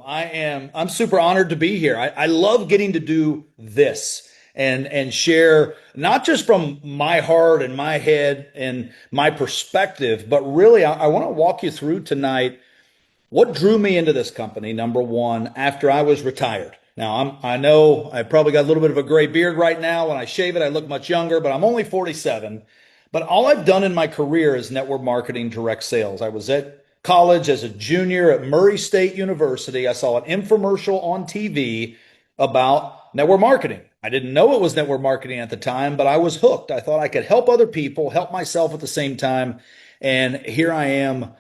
I'm super honored to be here. I love getting to do this and share not just from my heart and my head and my perspective, but really I want to walk you through tonight what drew me into this company, number one, after I was retired. Now, I know I probably got a little bit of a gray beard right now. When I shave it, I look much younger, but I'm only 47. But all I've done in my career is network marketing, direct sales. I was at college as a junior at Murray State University. I saw an infomercial on TV about network marketing. I didn't know it was network marketing at the time, but I was hooked. I thought I could help other people, help myself at the same time. And here I am,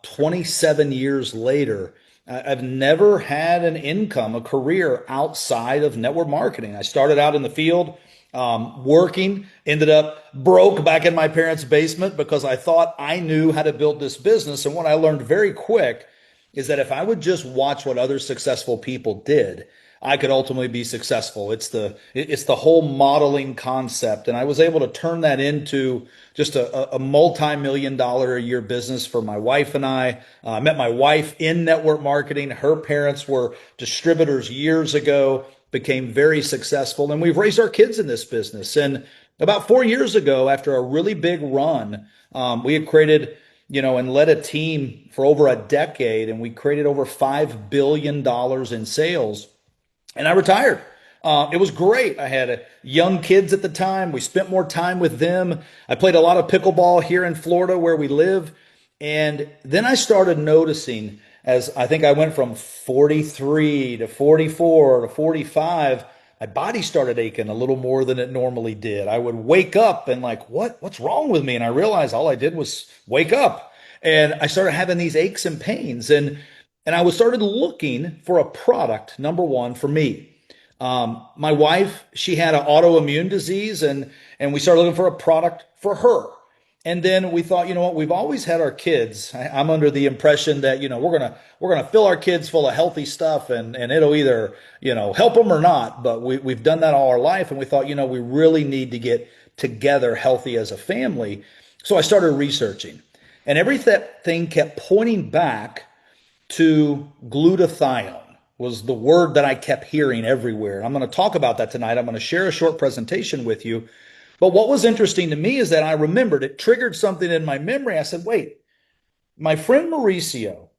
27 years later. I've never had an income, a career outside of network marketing. I started out in the field working, ended up broke back in my parents' basement because I thought I knew how to build this business. And what I learned very quick is that if I would just watch what other successful people did, I could ultimately be successful. It's the whole modeling concept. And I was able to turn that into just a multi-million dollar a year business for my wife and I. I met my wife in network marketing. Her parents were distributors years ago, became very successful, and we've raised our kids in this business. And about 4 years ago, after a really big run, we had created, and led a team for over a decade, and we created over $5 billion in sales. And I retired. It was great. I had young kids at the time. We spent more time with them. I played a lot of pickleball here in Florida where we live. And then I started noticing, as I think I went from 43 to 44 to 45, my body started aching a little more than it normally did. I would wake up and like, what's wrong with me? And I realized all I did was wake up. And I started having these aches and pains. And I was started looking for a product, number one, for me. My wife, she had an autoimmune disease, and we started looking for a product for her. And then we thought, you know what, we've always had our kids. I'm under the impression that, we're gonna fill our kids full of healthy stuff, and it'll either, help them or not. But we've done that all our life, and we thought, we really need to get together healthy as a family. So I started researching, and everything kept pointing back to glutathione was the word that I kept hearing everywhere. And I'm going to talk about that tonight. I'm going to share a short presentation with you. But what was interesting to me is that I remembered, it triggered something in my memory. I said, wait, my friend Mauricio,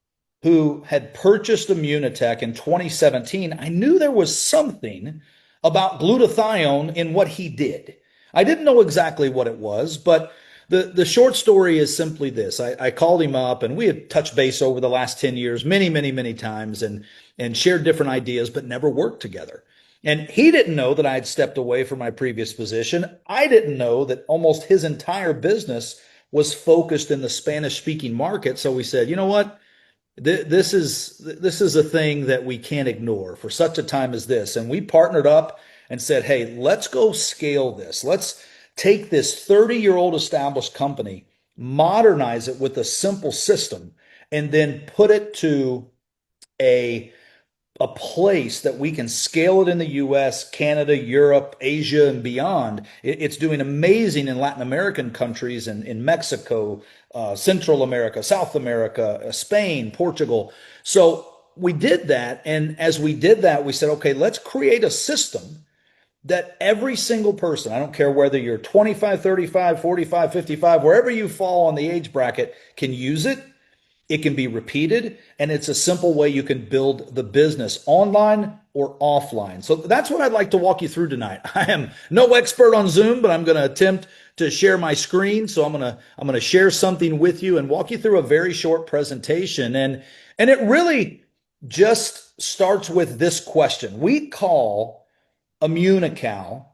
who had purchased Immunotec in 2017, I knew there was something about glutathione in what he did. I didn't know exactly what it was, but the short story is simply this. I called him up, and we had touched base over the last 10 years, many, many, many times, and shared different ideas, but never worked together. And he didn't know that I had stepped away from my previous position. I didn't know that almost his entire business was focused in the Spanish-speaking market. So we said, you know what? This is a thing that we can't ignore for such a time as this. And we partnered up and said, hey, let's go scale this. Let's take this 30-year-old established company, modernize it with a simple system, and then put it to a place that we can scale it in the US, Canada, Europe, Asia, and beyond. It's doing amazing in Latin American countries and in Mexico, Central America, South America, Spain, Portugal. So we did that. And as we did that, we said, okay, let's create a system that every single person, I don't care whether you're 25, 35, 45, 55, wherever you fall on the age bracket, can use it. It can be repeated, and it's a simple way you can build the business online or offline. So that's what I'd like to walk you through tonight. I am no expert on Zoom, but I'm going to attempt to share my screen. So I'm going to share something with you and walk you through a very short presentation. And it really just starts with this question. We call Immunocal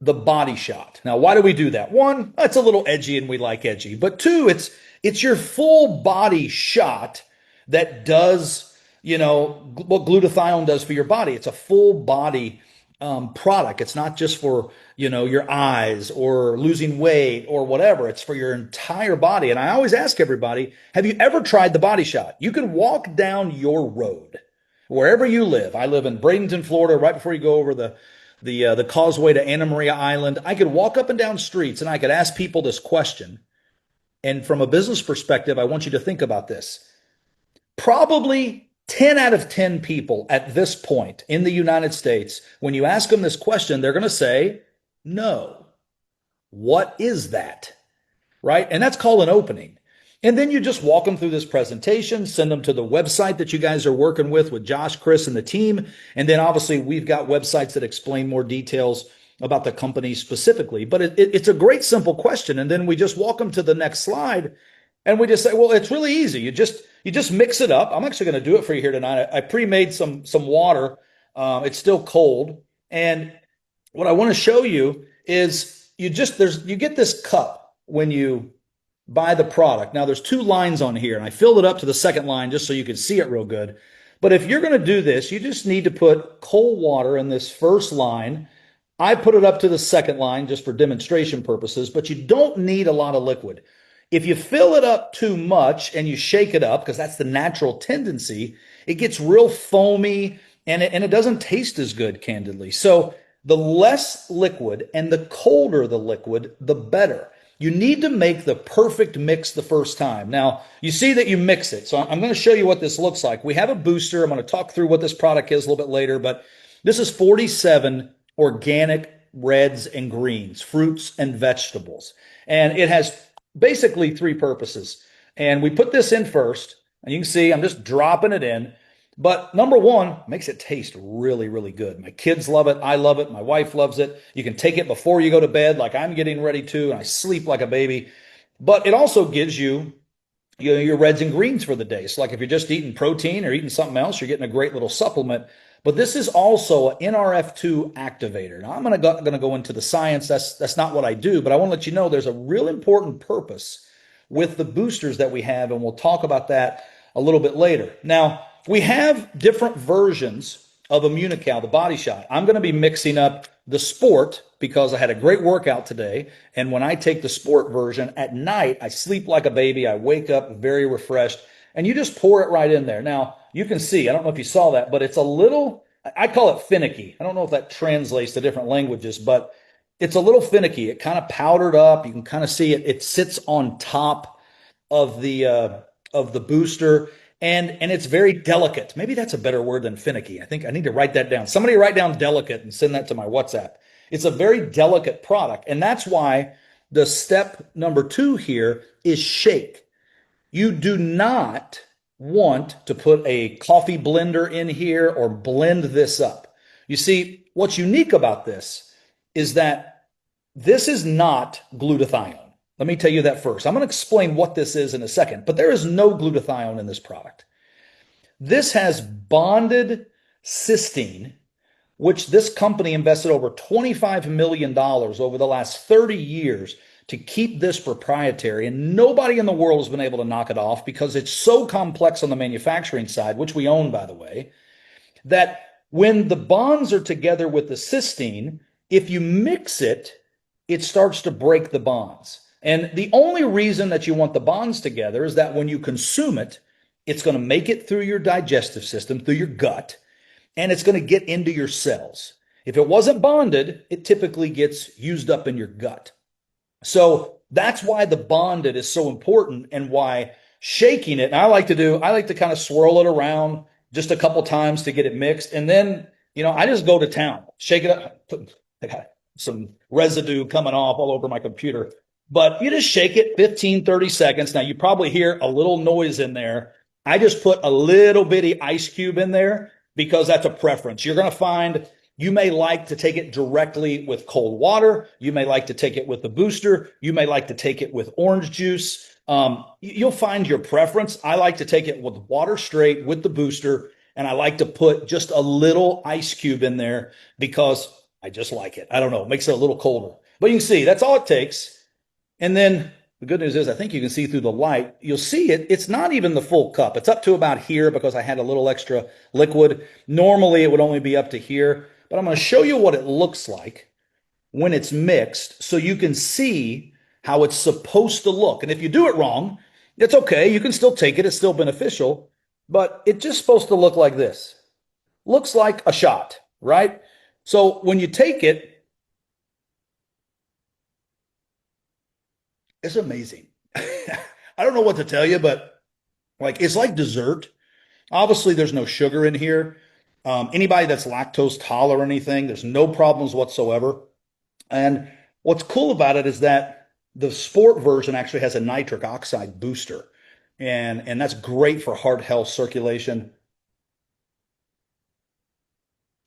the body shot. Now, why do we do that? One, it's a little edgy and we like edgy. But two, it's your full body shot that does, what glutathione does for your body. It's a full body product. It's not just for, your eyes or losing weight or whatever. It's for your entire body. And I always ask everybody, have you ever tried the body shot? You can walk down your road wherever you live. I live in Bradenton, Florida, right before you go over the causeway to Anna Maria Island. I could walk up and down streets and I could ask people this question. And from a business perspective, I want you to think about this. Probably 10 out of 10 people at this point in the United States, when you ask them this question, they're going to say, no. What is that? Right? And that's called an opening. And then you just walk them through this presentation, send them to the website that you guys are working with Josh, Chris, and the team. And then obviously we've got websites that explain more details about the company specifically. But it's a great simple question. And then we just walk them to the next slide and we just say, well, it's really easy. You just mix it up. I'm actually going to do it for you here tonight. I pre-made some water. It's still cold. And what I want to show you is you get this cup when you buy the product. Now there's two lines on here, and I filled it up to the second line just so you can see it real good. But if you're going to do this, you just need to put cold water in this first line. I put it up to the second line just for demonstration purposes, but you don't need a lot of liquid. If you fill it up too much and you shake it up, because that's the natural tendency, it gets real foamy and it doesn't taste as good, candidly. So the less liquid and the colder the liquid, the better. You need to make the perfect mix the first time. Now, you see that you mix it. So I'm going to show you what this looks like. We have a booster. I'm going to talk through what this product is a little bit later, but this is 47 organic reds and greens, fruits and vegetables. And it has basically three purposes. And we put this in first, and you can see I'm just dropping it in. But number one, makes it taste really, really good. My kids love it. I love it. My wife loves it. You can take it before you go to bed like I'm getting ready to, and I sleep like a baby. But it also gives you, your reds and greens for the day. So like if you're just eating protein or eating something else, you're getting a great little supplement. But this is also an NRF2 activator. Now I'm going to go into the science. That's not what I do, but I want to let you know there's a real important purpose with the boosters that we have, and we'll talk about that a little bit later. Now, we have different versions of Immunocal, the body shot. I'm going to be mixing up the sport because I had a great workout today. And when I take the sport version at night, I sleep like a baby. I wake up very refreshed, and you just pour it right in there. Now, you can see, I don't know if you saw that, but it's a little, I call it finicky. I don't know if that translates to different languages, but it's a little finicky. It kind of powdered up. You can kind of see it. It sits on top of the booster. And it's very delicate. Maybe that's a better word than finicky. I think I need to write that down. Somebody write down delicate and send that to my WhatsApp. It's a very delicate product. And that's why the step number 2 here is shake. You do not want to put a coffee blender in here or blend this up. You see, what's unique about this is that this is not glutathione. Let me tell you that first. I'm going to explain what this is in a second, but there is no glutathione in this product. This has bonded cysteine, which this company invested over $25 million over the last 30 years to keep this proprietary, and nobody in the world has been able to knock it off because it's so complex on the manufacturing side, which we own, by the way, that when the bonds are together with the cysteine, if you mix it, it starts to break the bonds. And the only reason that you want the bonds together is that when you consume it, it's going to make it through your digestive system, through your gut, and it's going to get into your cells. If it wasn't bonded, it typically gets used up in your gut. So that's why the bonded is so important and why shaking it, and I like to kind of swirl it around just a couple times to get it mixed. And then, I just go to town, shake it up, I got some residue coming off all over my computer. But you just shake it 15, 30 seconds. Now, you probably hear a little noise in there. I just put a little bitty ice cube in there because that's a preference. You're going to find you may like to take it directly with cold water. You may like to take it with the booster. You may like to take it with orange juice. You'll find your preference. I like to take it with water straight with the booster, and I like to put just a little ice cube in there because I just like it. I don't know. It makes it a little colder. But you can see that's all it takes. And then the good news is I think you can see through the light. You'll see it. It's not even the full cup. It's up to about here because I had a little extra liquid. Normally, it would only be up to here. But I'm going to show you what it looks like when it's mixed so you can see how it's supposed to look. And if you do it wrong, it's okay. You can still take it. It's still beneficial. But it's just supposed to look like this. Looks like a shot, right? So when you take it, it's amazing. I don't know what to tell you, but it's like dessert. Obviously, there's no sugar in here. Anybody that's lactose tolerant or anything, there's no problems whatsoever. And what's cool about it is that the sport version actually has a nitric oxide booster. And that's great for heart health, circulation.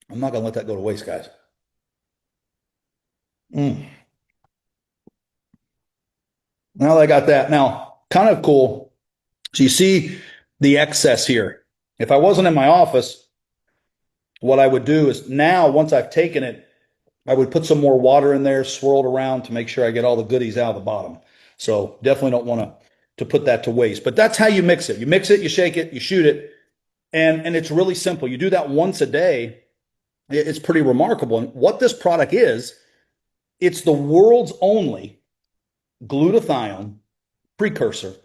I'm not going to let that go to waste, guys. Mm. Now that I got that, now kind of cool. So you see the excess here. If I wasn't in my office, what I would do is now, once I've taken it, I would put some more water in there, swirl it around to make sure I get all the goodies out of the bottom. So definitely don't want to put that to waste. But that's how you mix it. You mix it, you shake it, you shoot it, and it's really simple. You do that once a day. It's pretty remarkable. And what this product is, it's the world's only glutathione precursor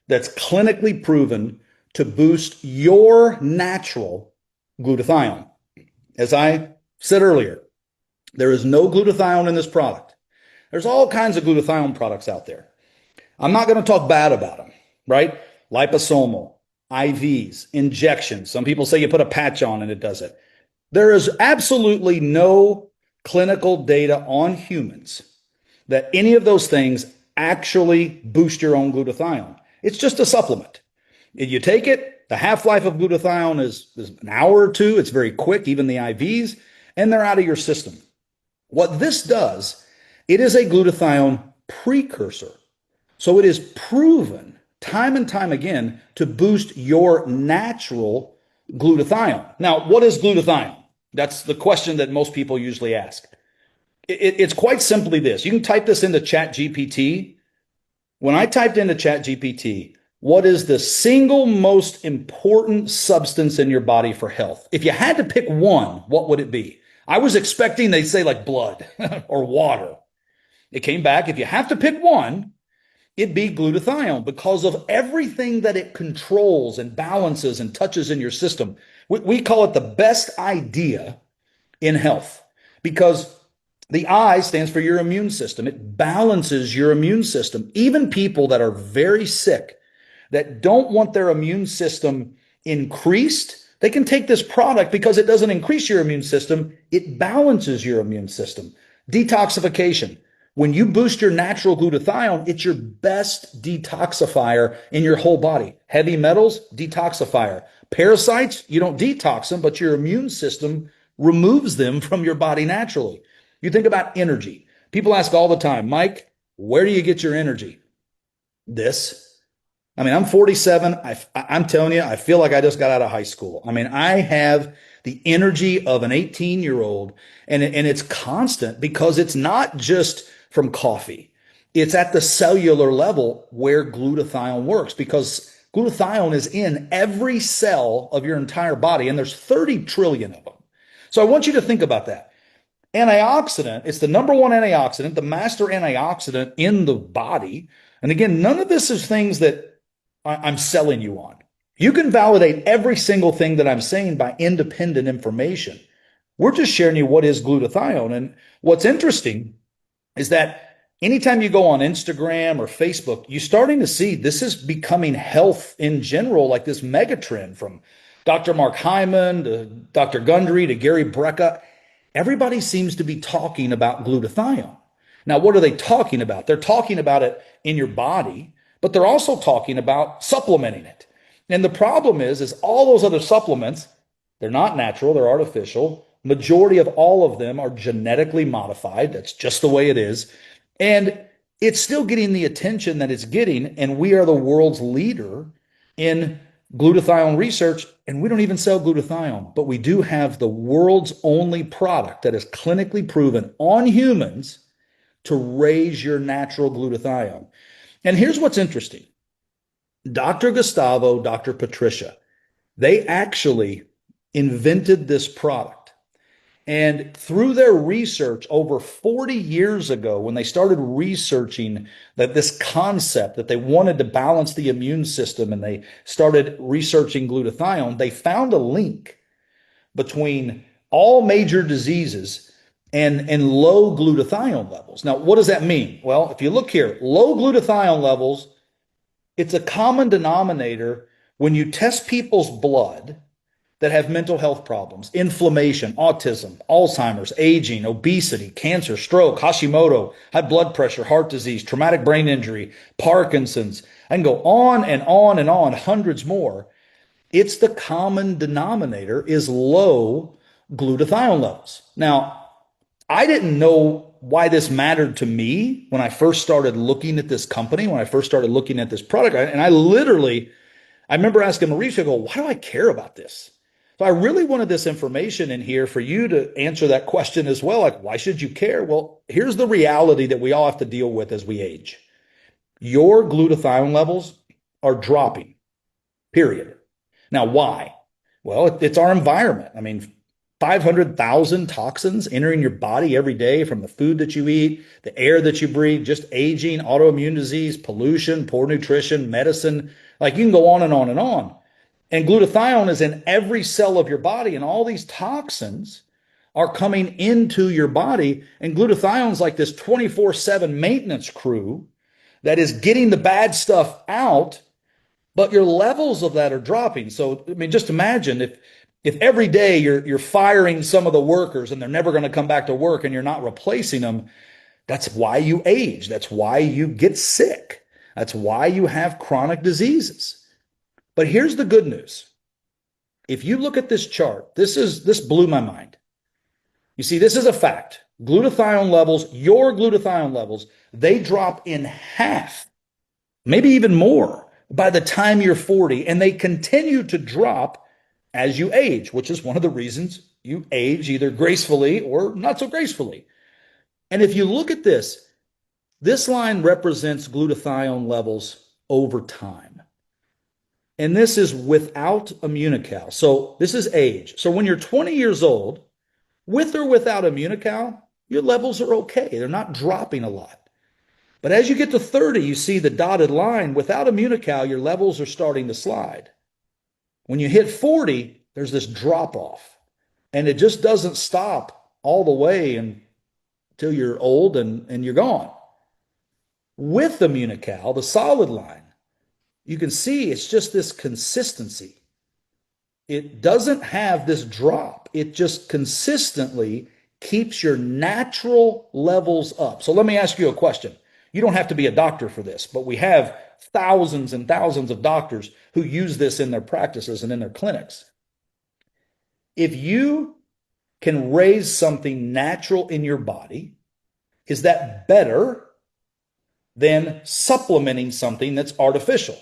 that's clinically proven to boost your natural glutathione. As I said earlier, there is no glutathione in this product. There's all kinds of glutathione products out there. I'm not going to talk bad about them, right? Liposomal, IVs, injections. Some people say you put a patch on and it does it. There is absolutely no clinical data on humans that any of those things actually boost your own glutathione. It's just a supplement. If you take it, the half-life of glutathione is an hour or two. It's very quick, even the IVs, and they're out of your system. What this does, it is a glutathione precursor. So it is proven time and time again to boost your natural glutathione. Now, what is glutathione? That's the question that most people usually ask. It's quite simply this. You can type this into ChatGPT. When I typed into ChatGPT, what is the single most important substance in your body for health? If you had to pick one, what would it be? I was expecting they'd say like blood or water. It came back. If you have to pick one, it'd be glutathione because of everything that it controls and balances and touches in your system. We call it the best idea in health because the I stands for your immune system. It balances your immune system. Even people that are very sick, that don't want their immune system increased, they can take this product because it doesn't increase your immune system. It balances your immune system. Detoxification. When you boost your natural glutathione, it's your best detoxifier in your whole body. Heavy metals, detoxifier. Parasites, you don't detox them, but your immune system removes them from your body naturally. You think about energy. People ask all the time, Mike, where do you get your energy? This. I mean, I'm 47. I'm telling you, I feel like I just got out of high school. I mean, I have the energy of an 18-year-old, and it's constant because it's not just from coffee. It's at the cellular level where glutathione works because glutathione is in every cell of your entire body, and there's 30 trillion of them. So I want you to think about that. Antioxidant, it's the number one antioxidant, the master antioxidant in the body. And again, none of this is things that I'm selling you on. You can validate every single thing that I'm saying by independent information. We're just sharing you what is glutathione. And what's interesting is that anytime you go on Instagram or Facebook, you're starting to see this is becoming health in general, like this mega trend from Dr. Mark Hyman to Dr. Gundry to Gary Brecka. Everybody seems to be talking about glutathione. Now, what are they talking about? They're talking about it in your body, but they're also talking about supplementing it. And the problem is all those other supplements, they're not natural, they're artificial. Majority of all of them are genetically modified. That's just the way it is. And it's still getting the attention that it's getting. And we are the world's leader in glutathione research. And we don't even sell glutathione, but we do have the world's only product that is clinically proven on humans to raise your natural glutathione. And here's what's interesting. Dr. Gustavo, Dr. Patricia, they actually invented this product. And through their research over 40 years ago, when they started researching that this concept that they wanted to balance the immune system and they started researching glutathione, they found a link between all major diseases and low glutathione levels. Now, what does that mean? Well, if you look here, low glutathione levels, it's a common denominator when you test people's blood that have mental health problems, inflammation, autism, Alzheimer's, aging, obesity, cancer, stroke, Hashimoto, high blood pressure, heart disease, traumatic brain injury, Parkinson's. I can go on and on and on, hundreds more. It's the common denominator is low glutathione levels. Now, I didn't know why this mattered to me when I first started looking at this company, when I first started looking at this product. And I remember asking Mauricio, I go, why do I care about this? So I really wanted this information in here for you to answer that question as well. Like, why should you care? Well, here's the reality that we all have to deal with as we age. Your glutathione levels are dropping, period. Now, why? Well, it's our environment. I mean, 500,000 toxins entering your body every day from the food that you eat, the air that you breathe, just aging, autoimmune disease, pollution, poor nutrition, medicine. Like you can go on and on and on. And glutathione is in every cell of your body, and all these toxins are coming into your body. And glutathione is like this 24/7 maintenance crew that is getting the bad stuff out, but your levels of that are dropping. So, I mean, just imagine if every day you're firing some of the workers and they're never going to come back to work and you're not replacing them, that's why you age. That's why you get sick. That's why you have chronic diseases. But here's the good news. If you look at this chart, this blew my mind. You see, this is a fact. Glutathione levels, your glutathione levels, they drop in half, maybe even more by the time you're 40, and they continue to drop as you age, which is one of the reasons you age either gracefully or not so gracefully. And if you look at this line represents glutathione levels over time. And this is without Immunocal. So this is age. So when you're 20 years old, with or without Immunocal, your levels are okay. They're not dropping a lot. But as you get to 30, you see the dotted line. Without Immunocal, your levels are starting to slide. When you hit 40, there's this drop off. And it just doesn't stop all the way until you're old and you're gone. With Immunocal, the solid line, you can see it's just this consistency. It doesn't have this drop. It just consistently keeps your natural levels up. So let me ask you a question. You don't have to be a doctor for this, but we have thousands and thousands of doctors who use this in their practices and in their clinics. If you can raise something natural in your body, is that better than supplementing something that's artificial?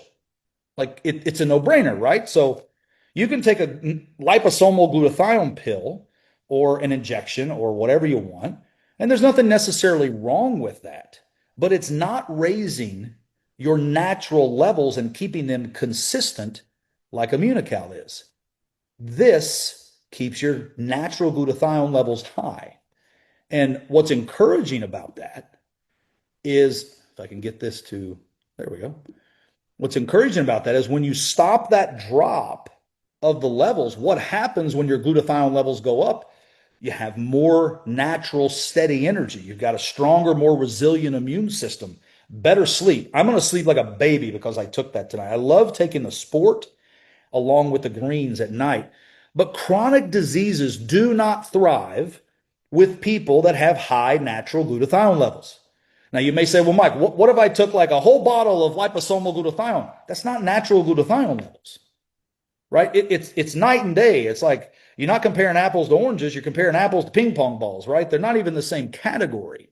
Like it's a no-brainer, right? So you can take a liposomal glutathione pill or an injection or whatever you want, and there's nothing necessarily wrong with that, but it's not raising your natural levels and keeping them consistent like Immunocal is. This keeps your natural glutathione levels high. And what's encouraging about that is, if I can get this to, there we go. What's encouraging about that is when you stop that drop of the levels, what happens when your glutathione levels go up? You have more natural, steady energy. You've got a stronger, more resilient immune system, better sleep. I'm going to sleep like a baby because I took that tonight. I love taking the sport along with the greens at night. But chronic diseases do not thrive with people that have high natural glutathione levels. Now, you may say, well, Mike, what if I took like a whole bottle of liposomal glutathione? That's not natural glutathione levels, right? It's night and day. It's like you're not comparing apples to oranges. You're comparing apples to ping pong balls, right? They're not even the same category.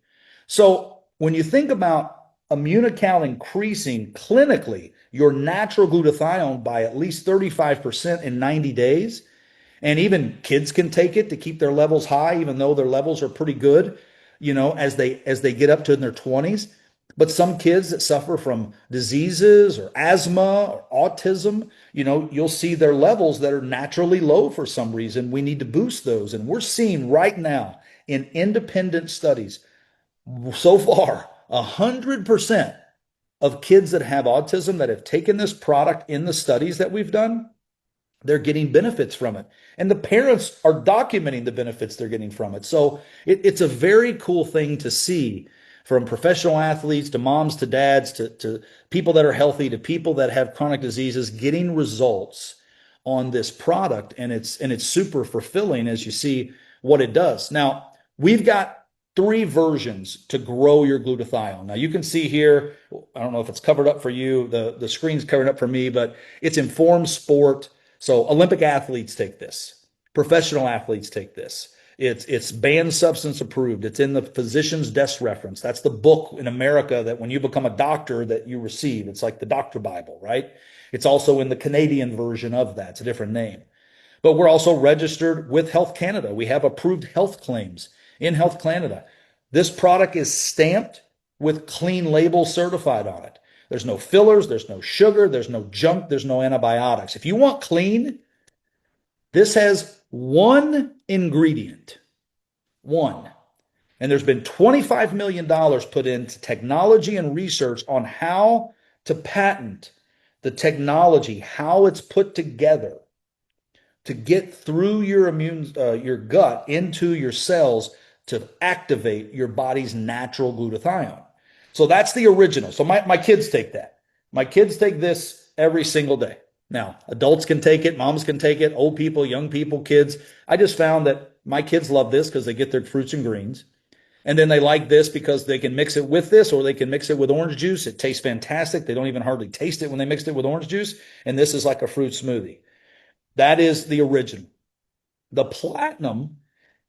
So when you think about Immunocal increasing clinically your natural glutathione by at least 35% in 90 days, and even kids can take it to keep their levels high, even though their levels are pretty good, as they get up to in their 20s. But some kids that suffer from diseases or asthma or autism, you'll see their levels that are naturally low for some reason. We need to boost those. And we're seeing right now in independent studies, so far, 100% of kids that have autism that have taken this product in the studies that we've done, they're getting benefits from it. And the parents are documenting the benefits they're getting from it. So it's a very cool thing to see from professional athletes to moms to dads to people that are healthy to people that have chronic diseases, getting results on this product. And it's super fulfilling as you see what it does. Now, we've got 3 versions to grow your glutathione. Now you can see here, I don't know if it's covered up for you, the screen's covered up for me, but it's Informed Sport. So Olympic athletes take this. Professional athletes take this. It's banned substance approved. It's in the physician's desk reference. That's the book in America that when you become a doctor that you receive. It's like the doctor Bible, right? It's also in the Canadian version of that. It's a different name. But we're also registered with Health Canada. We have approved health claims in Health Canada. This product is stamped with clean label certified on it. There's no fillers, there's no sugar, there's no junk, there's no antibiotics. If you want clean, this has 1 ingredient. 1. And there's been $25 million put into technology and research on how to patent the technology, how it's put together to get through your gut into your cells to activate your body's natural glutathione. So that's the original. So my kids take that. My kids take this every single day. Now, adults can take it, moms can take it, old people, young people, kids. I just found that my kids love this because they get their fruits and greens. And then they like this because they can mix it with this, or they can mix it with orange juice. It tastes fantastic. They don't even hardly taste it when they mixed it with orange juice. And this is like a fruit smoothie. That is the original. The platinum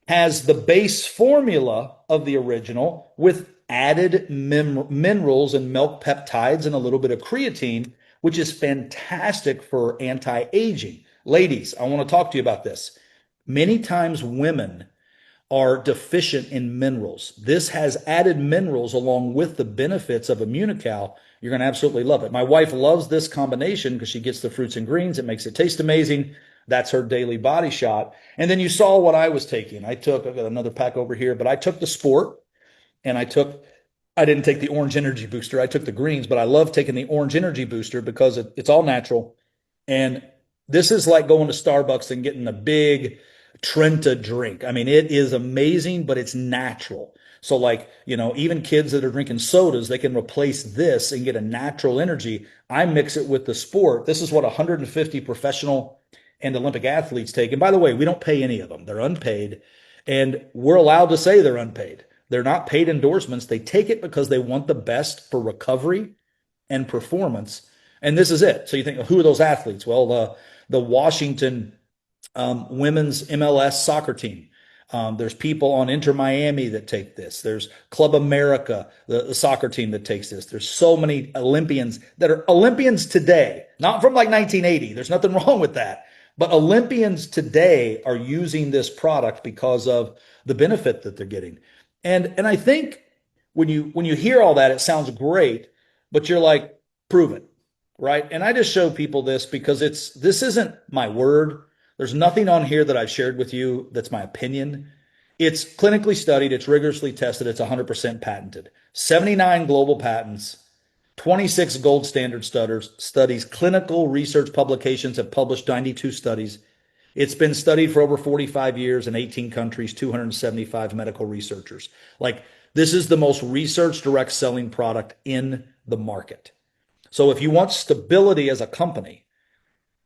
has the base formula of the original with added minerals and milk peptides and a little bit of creatine, which is fantastic for anti-aging. Ladies, I want to talk to you about this. Many times women are deficient in minerals. This has added minerals along with the benefits of Immunocal. You're going to absolutely love it. My wife loves this combination because she gets the fruits and greens. It makes it taste amazing. That's her daily body shot. And then you saw what I was taking. I've got another pack over here, but I took the Sport and I didn't take the Orange Energy Booster. I took the greens, but I love taking the Orange Energy Booster because it's all natural. And this is like going to Starbucks and getting a big Trenta drink. I mean, it is amazing, but it's natural. So like, even kids that are drinking sodas, they can replace this and get a natural energy. I mix it with the Sport. This is what 150 professional and Olympic athletes take. And by the way, we don't pay any of them. They're unpaid. And we're allowed to say they're unpaid. They're not paid endorsements. They take it because they want the best for recovery and performance. And this is it. So you think, who are those athletes? Well, the Washington women's MLS soccer team. There's people on Inter Miami that take this. There's Club America, the soccer team that takes this. There's so many Olympians that are Olympians today, not from like 1980. There's nothing wrong with that. But Olympians today are using this product because of the benefit that they're getting. And I think when you hear all that, it sounds great, but you're like, prove it, right? And I just show people this because this isn't my word. There's nothing on here that I've shared with you that's my opinion. It's clinically studied, it's rigorously tested, it's 100% patented. 79 global patents, 26 gold standard studies, clinical research publications have published 92 studies. It's been studied for over 45 years in 18 countries, 275 medical researchers. Like, this is the most research direct selling product in the market. So if you want stability as a company,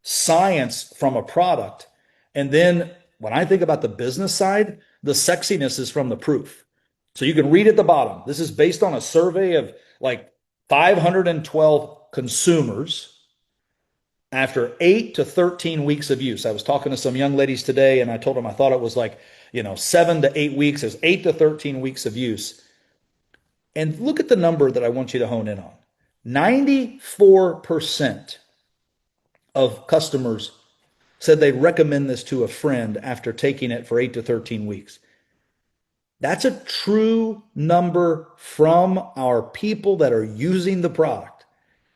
science from a product, and then when I think about the business side, the sexiness is from the proof. So you can read at the bottom. This is based on a survey of like 512 consumers after 8 to 13 weeks of use. I was talking to some young ladies today and I told them I thought it was like, 7 to 8 weeks. It's 8 to 13 weeks of use. And look at the number that I want you to hone in on. 94% of customers said they'd recommend this to a friend after taking it for 8 to 13 weeks. That's a true number from our people that are using the product.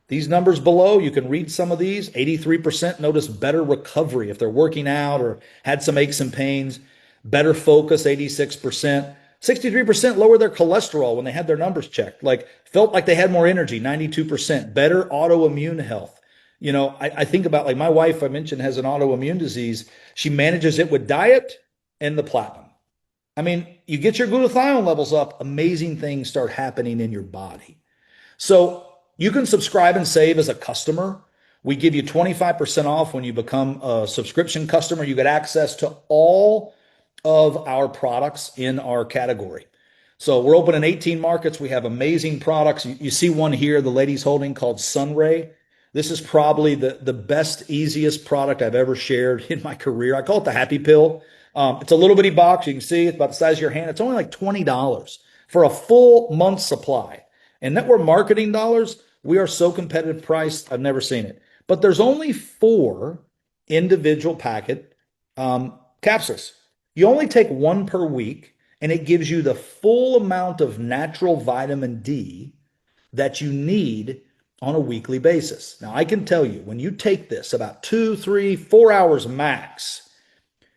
These numbers below, you can read some of these. 83% noticed better recovery if they're working out or had some aches and pains. Better focus, 86%. 63% lowered their cholesterol when they had their numbers checked. Felt like they had more energy, 92%. Better autoimmune health. I think about like my wife, I mentioned, has an autoimmune disease. She manages it with diet and the platinum. I mean, you get your glutathione levels up, amazing things start happening in your body. So you can subscribe and save as a customer. We give you 25% off when you become a subscription customer. You get access to all of our products in our category. So we're open in 18 markets. We have amazing products. You see one here, the lady's holding, called Sunray. This is probably the best, easiest product I've ever shared in my career. I call it the Happy Pill. It's a little bitty box. You can see it's about the size of your hand. It's only like $20 for a full month's supply. And that we're marketing dollars, we are so competitive priced, I've never seen it. But there's only 4 individual packet capsules. You only take 1 per week, and it gives you the full amount of natural vitamin D that you need on a weekly basis. Now, I can tell you, when you take this about 2, 3, 4 hours max,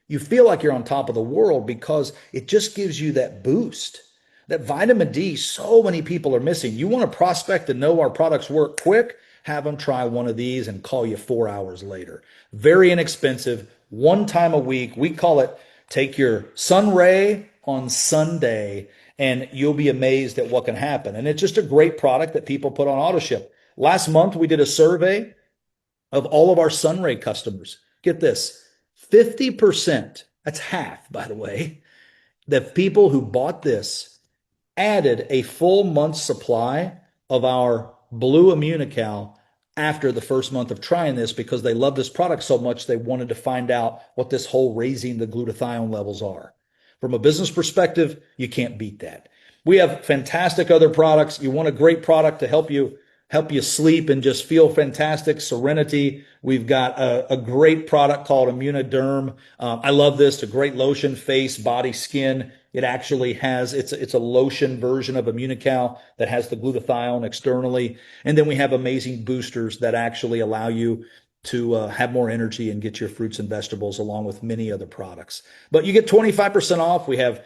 you feel like you're on top of the world because it just gives you that boost. That vitamin D, so many people are missing. You want to prospect and know our products work quick, have them try one of these and call you 4 hours later. Very inexpensive, 1 time a week. We call it take your Sunray on Sunday, and you'll be amazed at what can happen. And it's just a great product that people put on auto ship. Last month, we did a survey of all of our Sunray customers. Get this, 50%, that's half, by the way, the people who bought this added a full month's supply of our Blue Immunocal after the first month of trying this because they love this product so much they wanted to find out what this whole raising the glutathione levels are. From a business perspective, you can't beat that. We have fantastic other products. You want a great product to help you sleep and just feel fantastic, serenity. We've got a great product called Immunoderm. I love this. It's a great lotion, face, body, skin. It actually has, it's a lotion version of Immunocal that has the glutathione externally. And then we have amazing boosters that actually allow you to have more energy and get your fruits and vegetables along with many other products. But you get 25% off. We have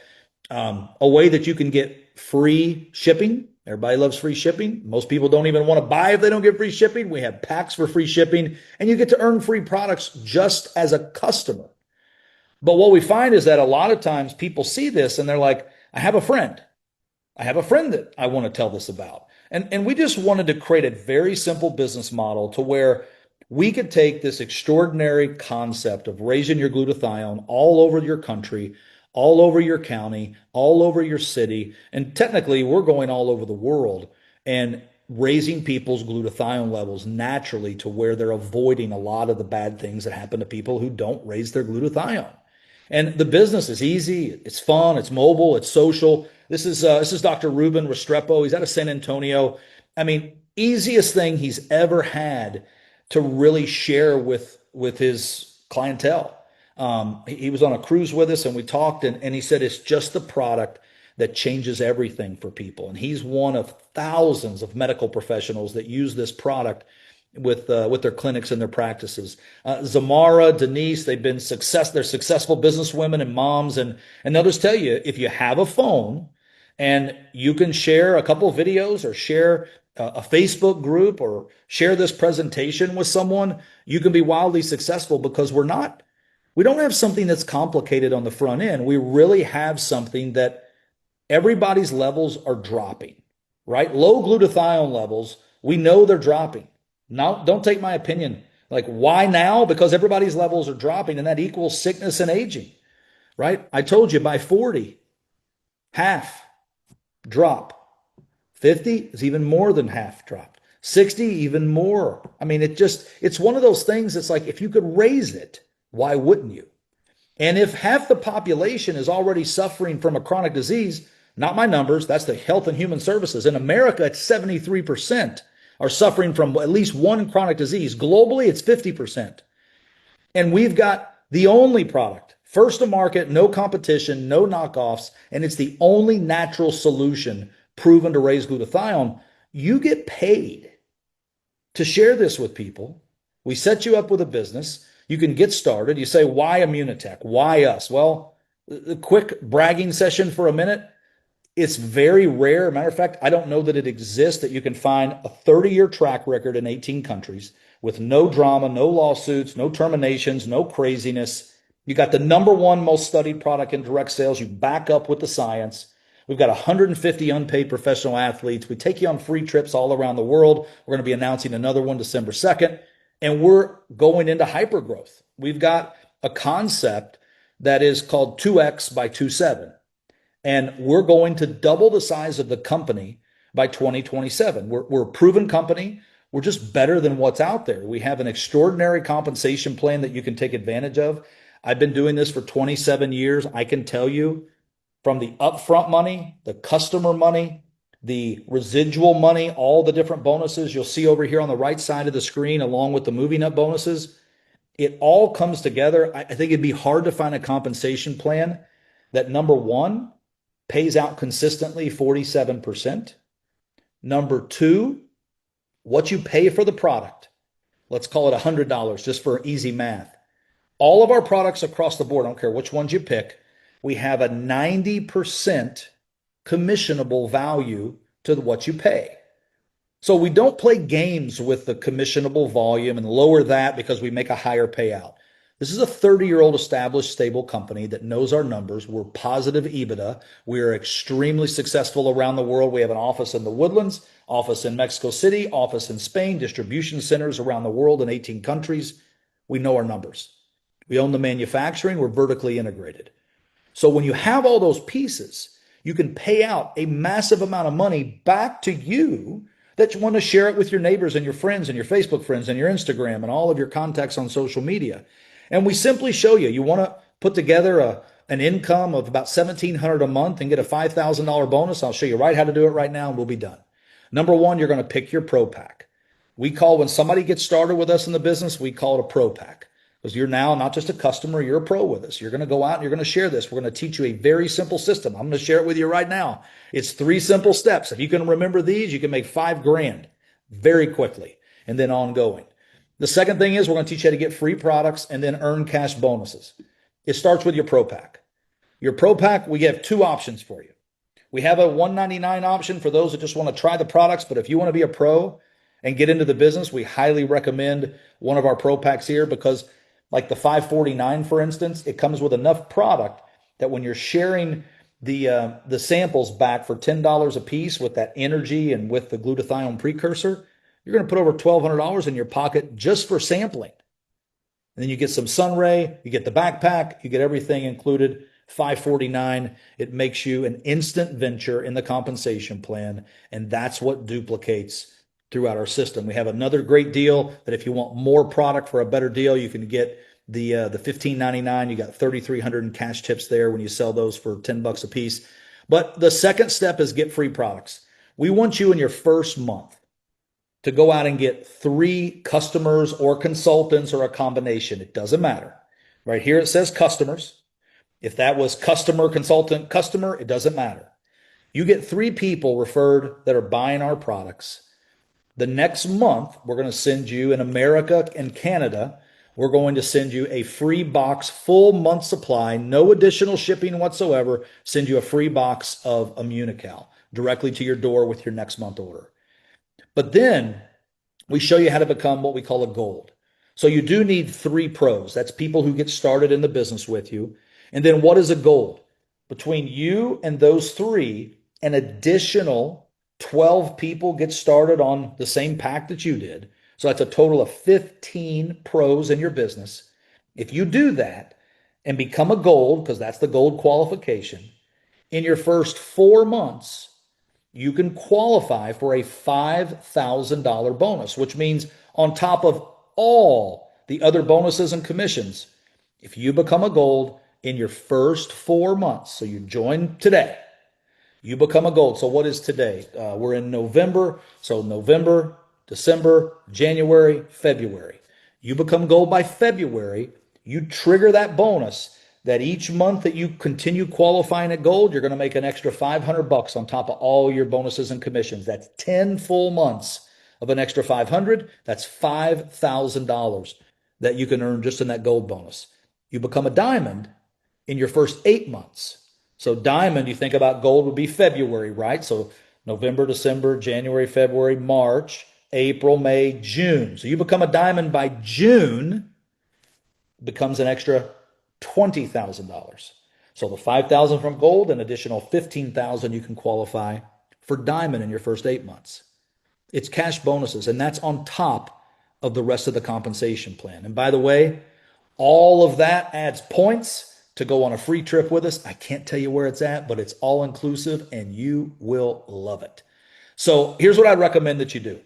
a way that you can get free shipping. Everybody loves free shipping. Most people don't even want to buy if they don't get free shipping. We have packs for free shipping, and you get to earn free products just as a customer. But what we find is that a lot of times people see this and they're like, I have a friend. I have a friend that I want to tell this about. And we just wanted to create a very simple business model to where we could take this extraordinary concept of raising your glutathione all over your country, all over your county, all over your city, and technically we're going all over the world and raising people's glutathione levels naturally to where they're avoiding a lot of the bad things that happen to people who don't raise their glutathione. And the business is easy, it's fun, it's mobile, it's social. This is Dr. Ruben Restrepo. He's out of San Antonio. I mean, easiest thing he's ever had to really share with his clientele. He was on a cruise with us and we talked and he said it's just the product that changes everything for people. And he's one of thousands of medical professionals that use this product with their clinics and their practices. Zamara, Denise, they're successful businesswomen and moms. And they'll just tell you, if you have a phone and you can share a couple of videos or share a Facebook group or share this presentation with someone, you can be wildly successful because we don't have something that's complicated on the front end. We really have something that everybody's levels are dropping, right? Low glutathione levels, we know they're dropping. Now, don't take my opinion. Like, why now? Because everybody's levels are dropping, and that equals sickness and aging, right? I told you by 40, half drop. 50 is even more than half dropped. 60, even more. I mean, it's one of those things that's like, if you could raise it, why wouldn't you? And if half the population is already suffering from a chronic disease, not my numbers, that's the Health and Human Services. In America, it's 73% are suffering from at least one chronic disease. Globally, it's 50%. And we've got the only product, first to market, no competition, no knockoffs, and it's the only natural solution proven to raise glutathione. You get paid to share this with people. We set you up with a business. You can get started. You say, why Immunotec? Why us? Well, a quick bragging session for a minute. It's very rare. Matter of fact, I don't know that it exists that you can find a 30-year track record in 18 countries with no drama, no lawsuits, no terminations, no craziness. You got the number one most studied product in direct sales. You back up with the science. We've got 150 unpaid professional athletes. We take you on free trips all around the world. We're going to be announcing another one December 2nd. And we're going into hypergrowth. We've got a concept that is called 2X by 27. And we're going to double the size of the company by 2027. We're a proven company. We're just better than what's out there. We have an extraordinary compensation plan that you can take advantage of. I've been doing this for 27 years. I can tell you from the upfront money, the customer money, the residual money, all the different bonuses you'll see over here on the right side of the screen, along with the moving up bonuses, it all comes together. I think it'd be hard to find a compensation plan that, number one, pays out consistently 47%. Number two, what you pay for the product, let's call it $100 just for easy math. All of our products across the board, I don't care which ones you pick, we have a 90% commissionable value to what you pay. So we don't play games with the commissionable volume and lower that because we make a higher payout. This is a 30-year-old established, stable company that knows our numbers. We're positive EBITDA. We are extremely successful around the world. We have an office in the Woodlands, office in Mexico City, office in Spain, distribution centers around the world in 18 countries. We know our numbers. We own the manufacturing. We're vertically integrated. So when you have all those pieces, you can pay out a massive amount of money back to you that you want to share it with your neighbors and your friends and your Facebook friends and your Instagram and all of your contacts on social media. And we simply show you, you want to put together an income of about $1,700 a month and get a $5,000 bonus. I'll show you right how to do it right now and we'll be done. Number one, you're going to pick your pro pack. We call, when somebody gets started with us in the business, we call it a pro pack. Because you're now not just a customer, you're a pro with us. You're going to go out and you're going to share this. We're going to teach you a very simple system. I'm going to share it with you right now. It's 3 simple steps. If you can remember these, you can make $5 grand very quickly and then ongoing. The second thing is we're going to teach you how to get free products and then earn cash bonuses. It starts with your pro pack. Your pro pack, we have 2 options for you. We have a $199 option for those that just want to try the products, but if you want to be a pro and get into the business, we highly recommend one of our pro packs here because, like the $549, for instance, it comes with enough product that when you're sharing the samples back for $10 a piece with that energy and with the glutathione precursor, you're going to put over $1,200 in your pocket just for sampling. And then you get some Sunray, you get the backpack, you get everything included. $549. It makes you an instant venture in the compensation plan, and that's what duplicates throughout our system. We have another great deal that if you want more product for a better deal, you can get the $15.99. You got 3,300 in cash tips there when you sell those for $10 a piece. But the second step is get free products. We want you in your first month to go out and get 3 customers or consultants or a combination. It doesn't matter. Right here it says customers. If that was customer, consultant, customer, it doesn't matter. You get 3 people referred that are buying our products. The next month, we're going to send you, in America and Canada, we're going to send you a free box, full month supply, no additional shipping whatsoever, send you a free box of Immunocal directly to your door with your next month order. But then we show you how to become what we call a gold. So you do need 3 pros. That's people who get started in the business with you. And then what is a gold? Between you and those 3, an additional 12 people get started on the same pack that you did. So that's a total of 15 pros in your business. If you do that and become a gold, because that's the gold qualification, in your first 4 months, you can qualify for a $5,000 bonus, which means on top of all the other bonuses and commissions, if you become a gold in your first 4 months, so you join today, you become a gold. So what is today? We're in November. So November, December, January, February. You become gold by February. You trigger that bonus that each month that you continue qualifying at gold, you're going to make an extra $500 on top of all your bonuses and commissions. That's 10 full months of an extra 500. That's $5,000 that you can earn just in that gold bonus. You become a diamond in your first 8 months. So diamond, you think about gold would be February, right? So November, December, January, February, March, April, May, June. So you become a diamond by June, becomes an extra $20,000. So the $5,000 from gold, an additional $15,000 you can qualify for diamond in your first 8 months. It's cash bonuses, and that's on top of the rest of the compensation plan. And by the way, all of that adds points to go on a free trip with us. I can't tell you where it's at, but it's all inclusive and you will love it. So here's what I recommend that you do.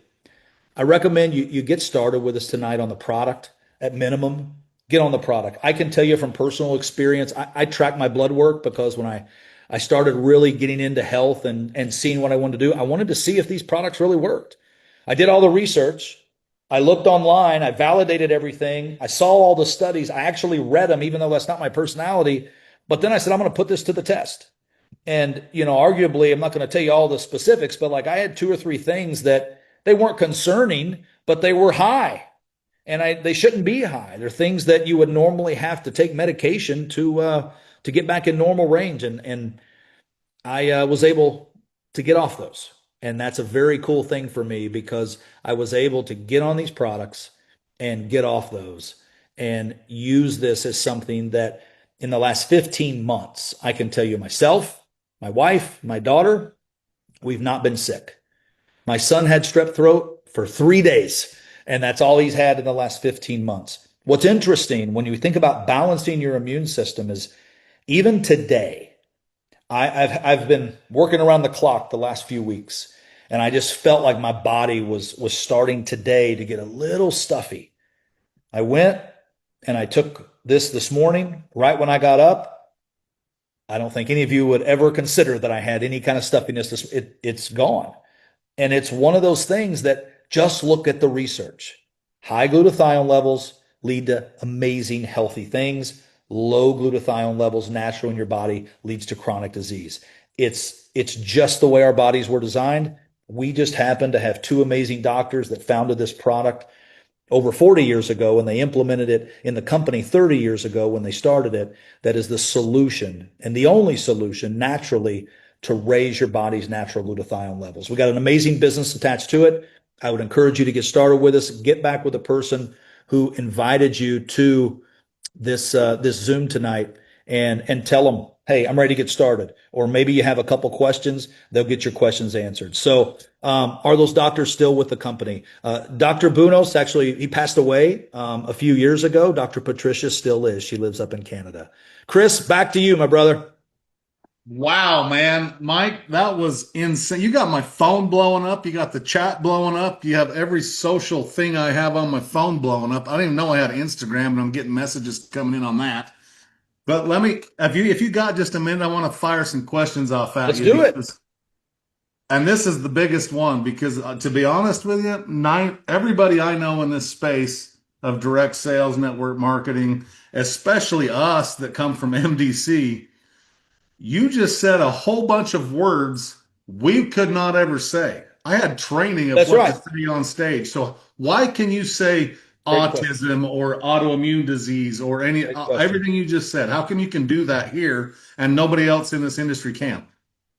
I recommend you get started with us tonight on the product. At minimum, get on the product. I can tell you from personal experience, I track my blood work because when I started really getting into health and seeing what I wanted to do, I wanted to see if these products really worked. I did all the research. I looked online. I validated everything. I saw all the studies. I actually read them, even though that's not my personality. But then I said, I'm going to put this to the test. And, arguably, I'm not going to tell you all the specifics, but like I had 2 or 3 things that they weren't concerning, but they were high. And they shouldn't be high. They're things that you would normally have to take medication to get back in normal range. And I was able to get off those. And that's a very cool thing for me because I was able to get on these products and get off those and use this as something that in the last 15 months, I can tell you myself, my wife, my daughter, we've not been sick. My son had strep throat for 3 days, and that's all he's had in the last 15 months. What's interesting when you think about balancing your immune system is even today, I've been working around the clock the last few weeks, and I just felt like my body was starting today to get a little stuffy. I went and I took this morning, right when I got up. I don't think any of you would ever consider that I had any kind of stuffiness. It's gone. And it's one of those things that just look at the research. High glutathione levels lead to amazing healthy things. Low glutathione levels natural in your body leads to chronic disease. It's just the way our bodies were designed. We just happen to have 2 amazing doctors that founded this product over 40 years ago, and they implemented it in the company 30 years ago when they started it. That is the solution and the only solution naturally to raise your body's natural glutathione levels. We got an amazing business attached to it. I would encourage you to get started with us. Get back with the person who invited you to this Zoom tonight and tell them, hey, I'm ready to get started. Or maybe you have a couple questions. They'll get your questions answered. So are those doctors still with the company? Dr. Bunos, actually, he passed away a few years ago. Dr. Patricia still is. She lives up in Canada. Chris, back to you, my brother. Wow, man. Mike, that was insane. You got my phone blowing up. You got the chat blowing up. You have every social thing I have on my phone blowing up. I didn't even know I had Instagram, and I'm getting messages coming in on that. But if you got just a minute, I want to fire some questions off at Let's you. do it. And this is the biggest one because to be honest with you, everybody I know in this space of direct sales network marketing, especially us that come from MDC, you just said a whole bunch of words we could not ever say. I had training of That's what right. to say on stage. So why can you say Great question. autism or autoimmune disease or everything you just said? How come you can do that here and nobody else in this industry can?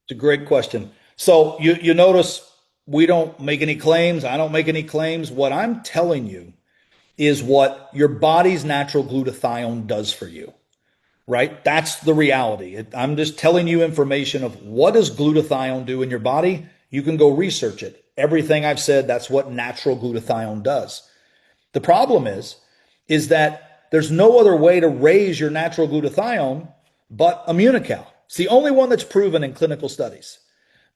It's a great question. So you notice we don't make any claims. I don't make any claims. What I'm telling you is what your body's natural glutathione does for you. Right? That's the reality. I'm just telling you information of what does glutathione do in your body. You can go research it. Everything I've said, that's what natural glutathione does. The problem is that there's no other way to raise your natural glutathione but Immunocal. It's the only one that's proven in clinical studies.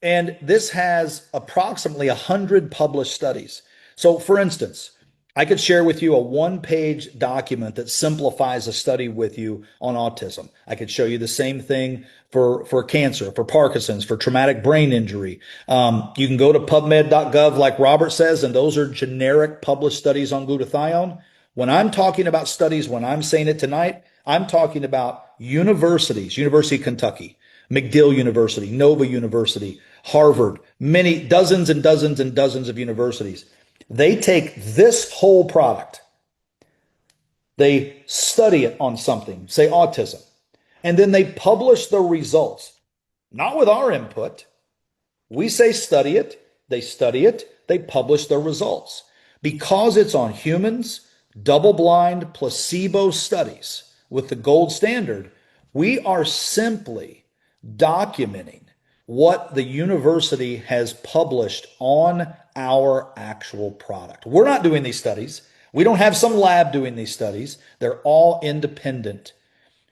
And this has approximately 100 published studies. So for instance, I could share with you a 1-page document that simplifies a study with you on autism. I could show you the same thing for cancer, for Parkinson's, for traumatic brain injury. You can go to pubmed.gov like Robert says, and those are generic published studies on glutathione. When I'm talking about studies, when I'm saying it tonight, I'm talking about universities, University of Kentucky, McGill University, Nova University, Harvard, many dozens and dozens and dozens of universities. They take this whole product, they study it on something, say autism, and then they publish the results, not with our input. We say study it, they publish the results. Because it's on humans, double-blind placebo studies with the gold standard, we are simply documenting what the university has published on our actual product. We're not doing these studies. We don't have some lab doing these studies. They're all independent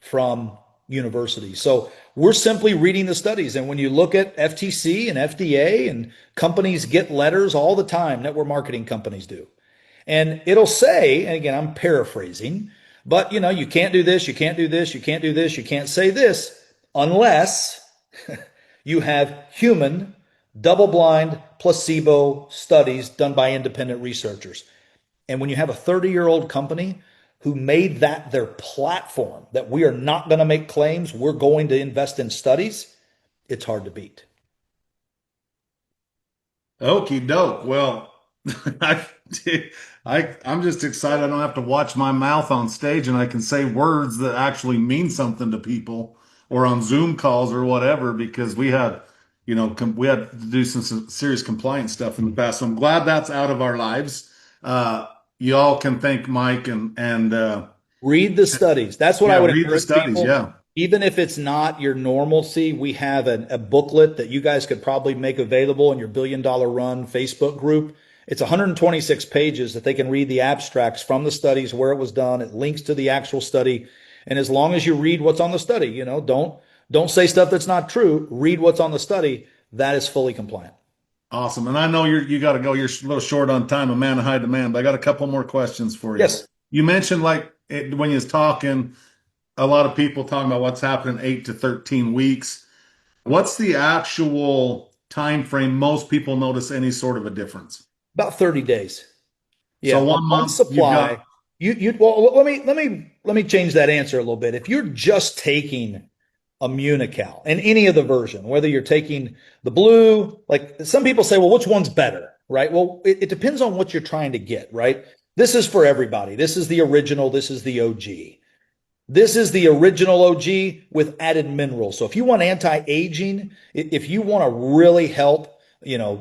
from universities. So we're simply reading the studies. And when you look at FTC and FDA, and companies get letters all the time, network marketing companies do. And it'll say, and again, I'm paraphrasing, but you can't do this, you can't do this, you can't do this, you can't say this unless you have human, double blind, placebo studies done by independent researchers. And when you have a 30-year-old company who made that their platform, that we are not going to make claims, we're going to invest in studies, it's hard to beat. Okie doke. Well, I, I'm just excited. I don't have to watch my mouth on stage and I can say words that actually mean something to people or on Zoom calls or whatever, because we had to do some serious compliance stuff in the past. So I'm glad that's out of our lives. You all can thank Mike and Read the studies. That's what I yeah, would read the encourage studies. people. Yeah. Even if it's not your normalcy, we have a booklet that you guys could probably make available in your $1 billion run Facebook group. It's 126 pages that they can read the abstracts from the studies, where it was done. It links to the actual study. And as long as you read what's on the study, don't say stuff that's not true. Read what's on the study. That is fully compliant. Awesome. And I know you got to go. You're a little short on time, a man of high demand, but I got a couple more questions for you. Yes. You mentioned when you was talking, a lot of people talking about what's happening 8 to 13 weeks. What's the actual time frame most people notice any sort of a difference? About 30 days. Yeah, So a one month month you've supply. got, Well, let me change that answer a little bit. If you're just taking Immunical in any of the version, whether you're taking the blue, like some people say, well, which one's better, right? Well, it depends on what you're trying to get, right? This is for everybody. This is the original. This is the OG. This is the original OG with added minerals. So if you want anti-aging, if you want to really help,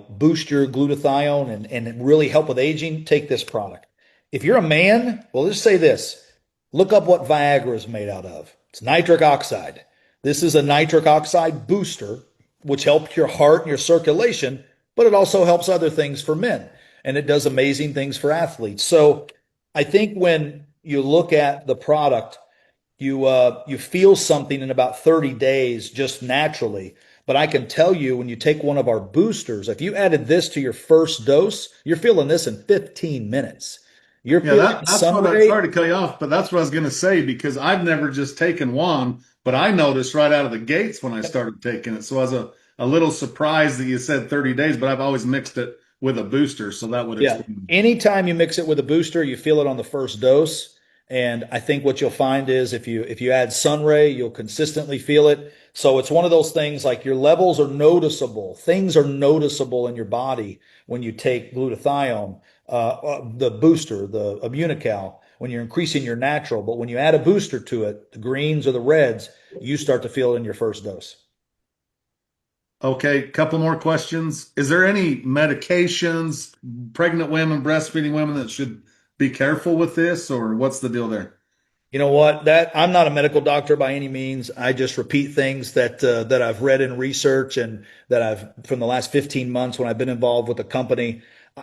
boost your glutathione and really help with aging, take this product. If you're a man, well, let's say this. Look up what Viagra is made out of. It's nitric oxide. This is a nitric oxide booster, which helps your heart and your circulation, but it also helps other things for men. And it does amazing things for athletes. So I think when you look at the product, you feel something in about 30 days just naturally. But I can tell you, when you take one of our boosters, if you added this to your first dose, you're feeling this in 15 minutes. You're yeah, feeling that's sun what I, ray. sorry to cut you off, but that's what I was going to say because I've never just taken one, but I noticed right out of the gates when I started taking it. So I was a little surprised that you said 30 days, but I've always mixed it with a booster. So that would Yeah. explain. Anytime you mix it with a booster, you feel it on the first dose. And I think what you'll find is if you add Sunray, you'll consistently feel it. So it's one of those things, like your levels are noticeable. Things are noticeable in your body when you take glutathione, the booster, the Immunical, when you're increasing your natural. But when you add a booster to it, the greens or the reds, you start to feel it in your first dose. Okay, couple more questions. Is there any medications, pregnant women, breastfeeding women that should be careful with this, or what's the deal there? You know what? That I'm not a medical doctor by any means. I just repeat things that I've read in research and that I've from the last 15 months when I've been involved with the company.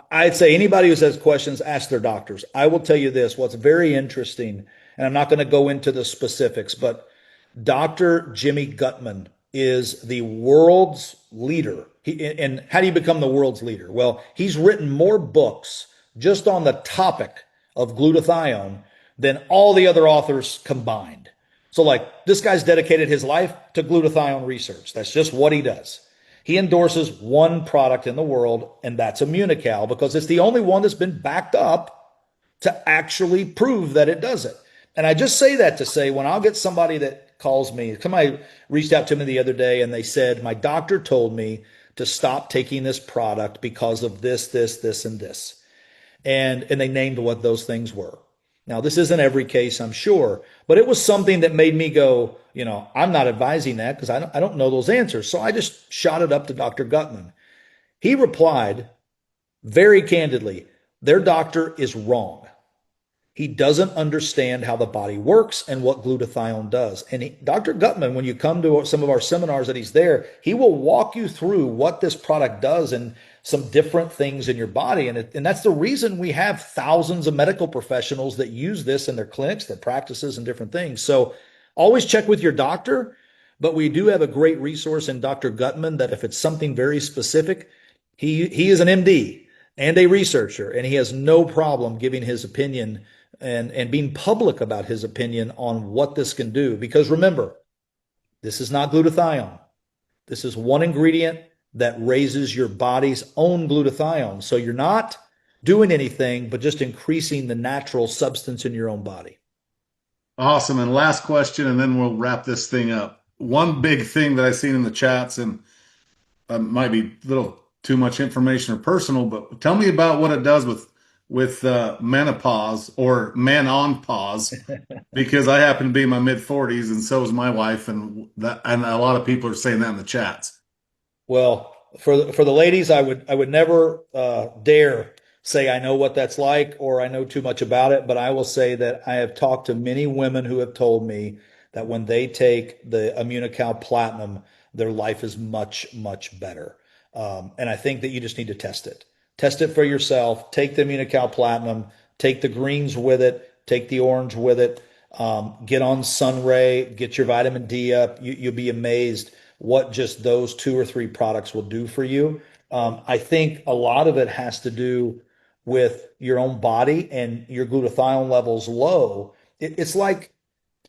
I'd say anybody who has questions, ask their doctors. I will tell you this: what's very interesting, and I'm not going to go into the specifics, but Dr. Jimmy Gutman is the world's leader. And how do you become the world's leader? Well, he's written more books just on the topic of glutathione than all the other authors combined. So, like, this guy's dedicated his life to glutathione research. That's just what he does. He endorses one product in the world, and that's Immunical, because it's the only one that's been backed up to actually prove that it does it. And I just say that to say, when I'll get somebody that calls me, somebody reached out to me the other day and they said, my doctor told me to stop taking this product because of this, and this. And they named what those things were. Now, this isn't every case, I'm sure, but it was something that made me go, I'm not advising that because I don't know those answers. So I just shot it up to Dr. Gutman. He replied very candidly, their doctor is wrong. He doesn't understand how the body works and what glutathione does. And Dr. Gutman, when you come to some of our seminars that he's there, he will walk you through what this product does and some different things in your body. And that's the reason we have thousands of medical professionals that use this in their clinics, their practices, and different things. So always check with your doctor. But we do have a great resource in Dr. Gutman that if it's something very specific, he is an MD and a researcher, and he has no problem giving his opinion and being public about his opinion on what this can do. Because remember, this is not glutathione. This is one ingredient that raises your body's own glutathione. So you're not doing anything, but just increasing the natural substance in your own body. Awesome. And last question, and then we'll wrap this thing up. One big thing that I've seen in the chats, and might be a little too much information or personal, but tell me about what it does with menopause or men on pause, because I happen to be in my mid 40s, and so is my wife, and a lot of people are saying that in the chats. Well, for the ladies, I would never dare say I know what that's like or I know too much about it. But I will say that I have talked to many women who have told me that when they take the Immunocal Platinum, their life is much better. And I think that you just need to test it. Test it for yourself. Take the Immunocal Platinum. Take the greens with it. Take the orange with it. Get on Sunray. Get your vitamin D up. You'll be amazed what just those two or three products will do for you. I think a lot of it has to do with your own body and your glutathione levels low. It's like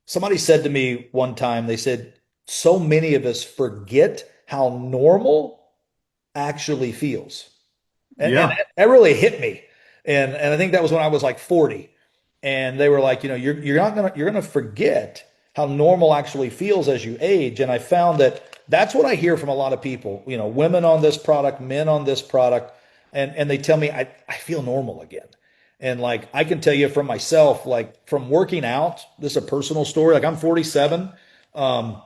somebody said to me one time, they said, so many of us forget how normal actually feels. And Yeah. that really hit me. And I think that was when I was like 40. And they were like, you're gonna forget how normal actually feels as you age. And I found that that's what I hear from a lot of people, women on this product, men on this product, and they tell me I feel normal again. And like I can tell you from myself, like from working out, this is a personal story. Like I'm 47. Um,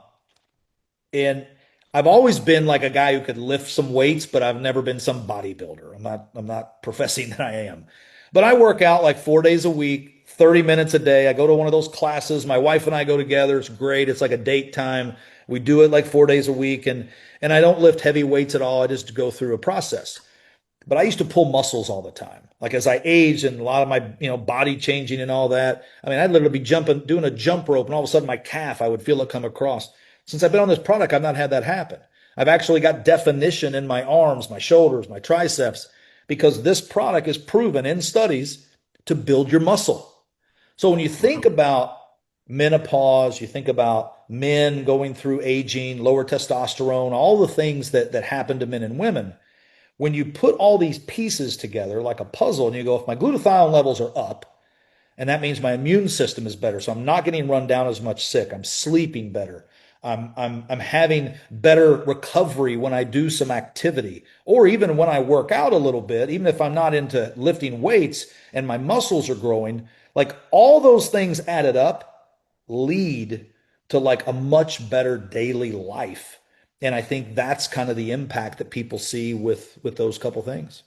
and I've always been like a guy who could lift some weights, but I've never been some bodybuilder. I'm not professing that I am. But I work out like 4 days a week, 30 minutes a day. I go to one of those classes. My wife and I go together. It's great. It's like a date time. We do it like 4 days a week, and I don't lift heavy weights at all. I just go through a process. But I used to pull muscles all the time. Like as I aged and a lot of my, body changing and all that. I mean, I'd literally be jumping, doing a jump rope, and all of a sudden my calf, I would feel it come across. Since I've been on this product, I've not had that happen. I've actually got definition in my arms, my shoulders, my triceps, because this product is proven in studies to build your muscle. So when you think about menopause, you think about men going through aging, lower testosterone, all the things that happen to men and women, when you put all these pieces together like a puzzle and you go, if my glutathione levels are up, and that means my immune system is better, so I'm not getting run down as much sick, I'm sleeping better, I'm having better recovery when I do some activity, or even when I work out a little bit, even if I'm not into lifting weights and my muscles are growing, like all those things added up lead to like a much better daily life. And I think that's kind of the impact that people see with those couple things.